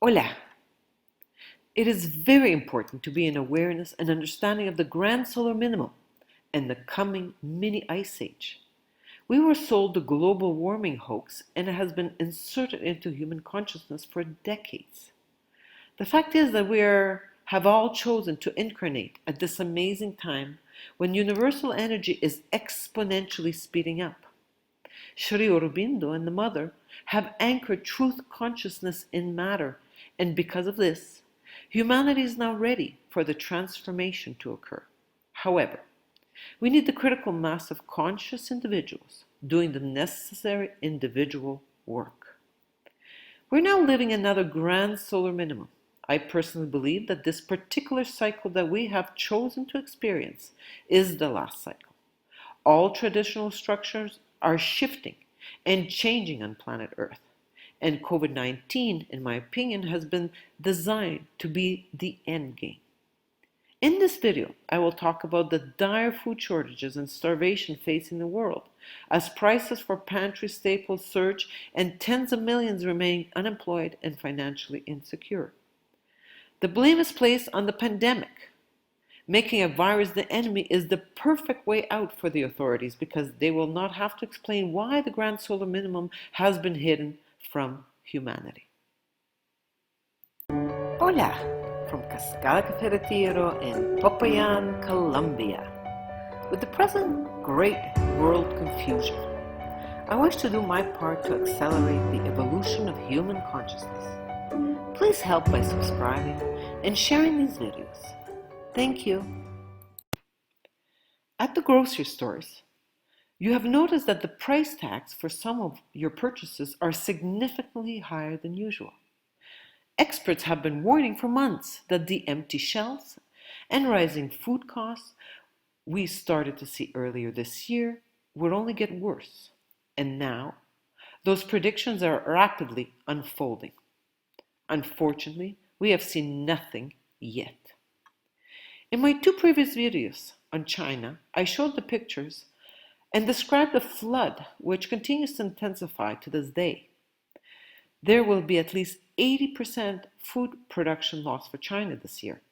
Hola! It is very important to be in awareness and understanding of the grand solar minimum and the coming mini ice age. We were sold the global warming hoax and it has been inserted into human consciousness for decades. The fact is that have all chosen to incarnate at this amazing time when universal energy is exponentially speeding up. Shri Aurobindo and the Mother have anchored truth consciousness in matter, and because of this, humanity is now ready for the transformation to occur. However, we need the critical mass of conscious individuals doing the necessary individual work. We're now living another grand solar minimum. I personally believe that this particular cycle that we have chosen to experience is the last cycle. All traditional structures are shifting and changing on planet Earth. And COVID-19, in my opinion, has been designed to be the end game. In this video, I will talk about the dire food shortages and starvation facing the world, as prices for pantry staples surge and tens of millions remain unemployed and financially insecure. The blame is placed on the pandemic. Making a virus the enemy is the perfect way out for the authorities because they will not have to explain why the grand solar minimum has been hidden from humanity. Hola, from Cascada Café Retiro in Popayan, Colombia. With the present great world confusion, I wish to do my part to accelerate the evolution of human consciousness. Please help by subscribing and sharing these videos. Thank you. At the grocery stores, you have noticed that the price tags for some of your purchases are significantly higher than usual. Experts have been warning for months that the empty shelves and rising food costs we started to see earlier this year would only get worse. And now, those predictions are rapidly unfolding. Unfortunately, we have seen nothing yet. In my two previous videos on China, I showed the pictures and described the flood which continues to intensify to this day. There will be at least 80% food production loss for China this year.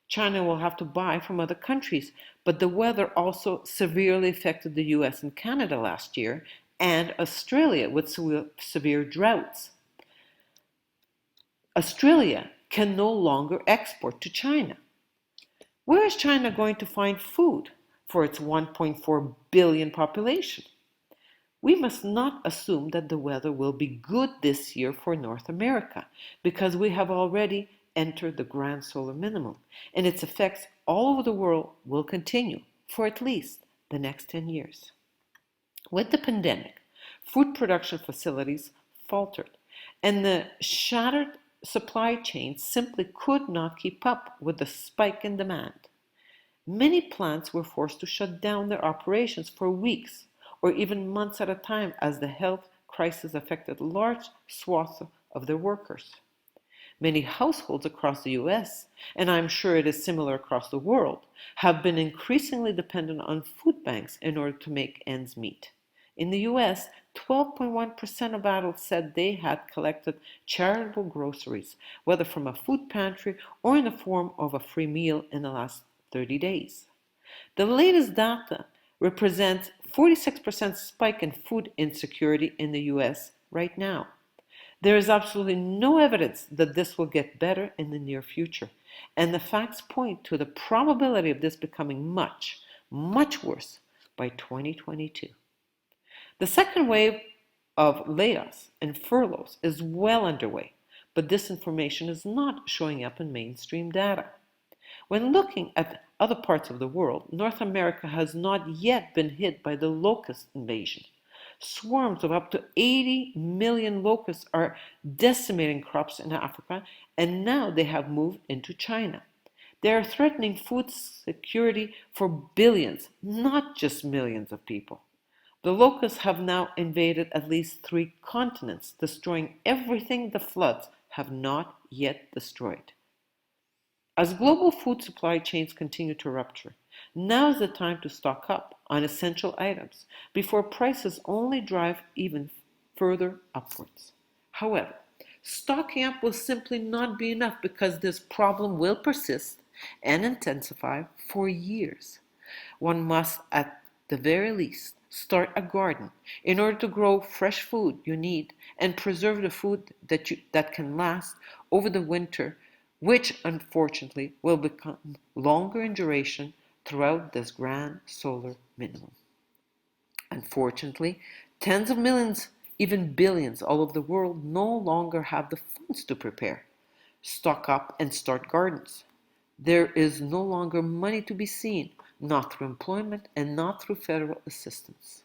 China will have to buy from other countries, but the weather also severely affected the US and Canada last year, and Australia with severe droughts. Australia can no longer export to China. Where is China going to find food for its 1.4 billion population? We must not assume that the weather will be good this year for North America because we have already entered the grand solar minimum and its effects all over the world will continue for at least the next 10 years. With the pandemic, food production facilities faltered and the shattered supply chain simply could not keep up with the spike in demand. Many plants were forced to shut down their operations for weeks or even months at a time as the health crisis affected large swaths of their workers. Many households across the US, and I'm sure it is similar across the world, have been increasingly dependent on food banks in order to make ends meet. In the US, 12.1% of adults said they had collected charitable groceries, whether from a food pantry or in the form of a free meal in the last 30 days. The latest data represents 46% spike in food insecurity in the US right now. There is absolutely no evidence that this will get better in the near future, and the facts point to the probability of this becoming much, much worse by 2022. The second wave of layoffs and furloughs is well underway, but this information is not showing up in mainstream data. When looking at other parts of the world, North America has not yet been hit by the locust invasion. Swarms of up to 80 million locusts are decimating crops in Africa, and now they have moved into China. They are threatening food security for billions, not just millions of people. The locusts have now invaded at least 3 continents, destroying everything the floods have not yet destroyed. As global food supply chains continue to rupture, now is the time to stock up on essential items before prices only drive even further upwards. However, Stocking up will simply not be enough because this problem will persist and intensify for years. One must, at the very least, start a garden in order to grow fresh food you need and preserve the food that can last over the winter, which unfortunately will become longer in duration throughout this grand solar minimum. Unfortunately, tens of millions, even billions all over the world no longer have the funds to prepare, stock up, and start gardens. There is no longer money to be seen, not through employment and not through federal assistance.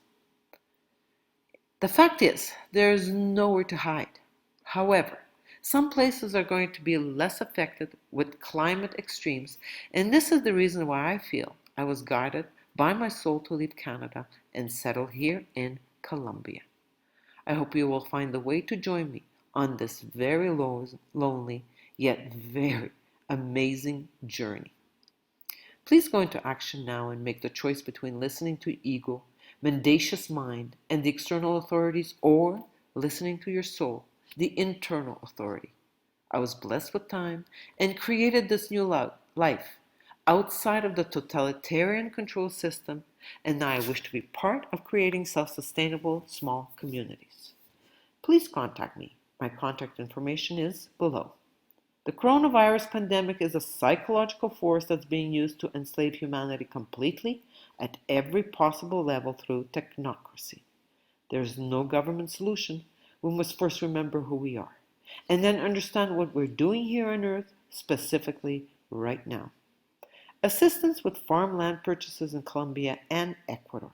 The fact is, there is nowhere to hide. However, some places are going to be less affected with climate extremes, and this is the reason why I feel I was guided by my soul to leave Canada and settle here in Colombia. I hope you will find the way to join me on this very lonely yet very amazing journey. Please go into action now and make the choice between listening to ego, mendacious mind, and the external authorities, or listening to your soul, the internal authority. I was blessed with time and created this new life outside of the totalitarian control system, and now I wish to be part of creating self-sustainable small communities. Please contact me. My contact information is below. The coronavirus pandemic is a psychological force that's being used to enslave humanity completely at every possible level through technocracy. There is no government solution. We must first remember who we are, and then understand what we're doing here on Earth, specifically right now. Assistance with farmland purchases in Colombia and Ecuador.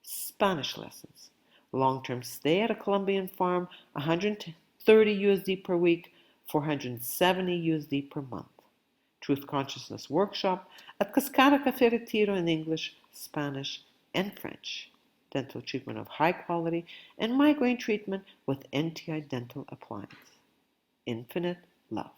Spanish lessons. Long-term stay at a Colombian farm, 130 USD per week, 470 USD per month. Truth Consciousness Workshop at Cascada Cafe Retiro in English, Spanish, and French. Dental treatment of high quality and migraine treatment with NTI dental appliance. Infinite love.